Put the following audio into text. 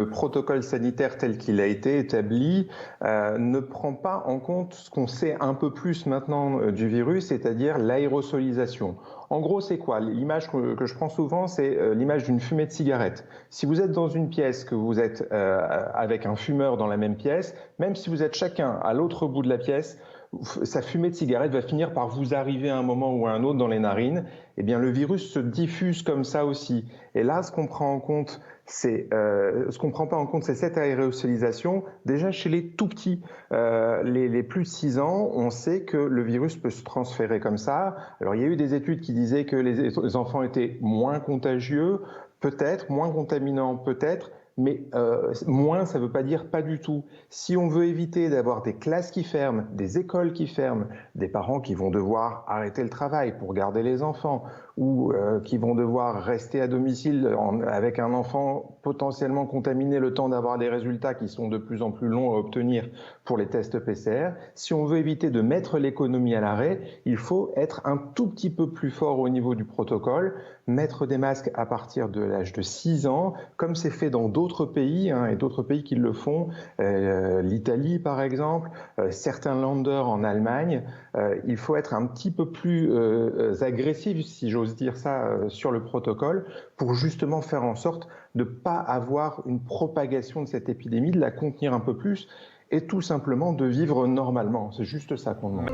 Le protocole sanitaire tel qu'il a été établi ne prend pas en compte ce qu'on sait un peu plus maintenant du virus, c'est-à-dire l'aérosolisation. En gros, c'est quoi? L'image que je prends souvent, c'est l'image d'une fumée de cigarette. Si vous êtes dans une pièce, que vous êtes avec un fumeur dans la même pièce, même si vous êtes chacun à l'autre bout de la pièce, sa fumée de cigarette va finir par vous arriver à un moment ou à un autre dans les narines. Eh bien, le virus se diffuse comme ça aussi. Et là, ce qu'on prend en compte, ce qu'on ne prend pas en compte, c'est cette aérosolisation. Déjà chez les tout petits, les plus de 6 ans, on sait que le virus peut se transférer comme ça. Alors il y a eu des études qui disaient que les enfants étaient moins contagieux, peut-être, moins contaminants, peut-être. Mais moins, ça ne veut pas dire pas du tout. Si on veut éviter d'avoir des classes qui ferment, des écoles qui ferment, des parents qui vont devoir arrêter le travail pour garder les enfants, ou qui vont devoir rester à domicile avec un enfant potentiellement contaminé le temps d'avoir des résultats qui sont de plus en plus longs à obtenir pour les tests PCR, si on veut éviter de mettre l'économie à l'arrêt, il faut être un tout petit peu plus fort au niveau du protocole, mettre des masques à partir de l'âge de 6 ans, comme c'est fait dans d'autres pays, et d'autres pays qui le font, l'Italie par exemple, certains Länder en Allemagne. Il faut être un petit peu plus agressif, si j'ose dire ça, sur le protocole, pour justement faire en sorte de ne pas avoir une propagation de cette épidémie, de la contenir un peu plus, et tout simplement de vivre normalement. C'est juste ça qu'on demande.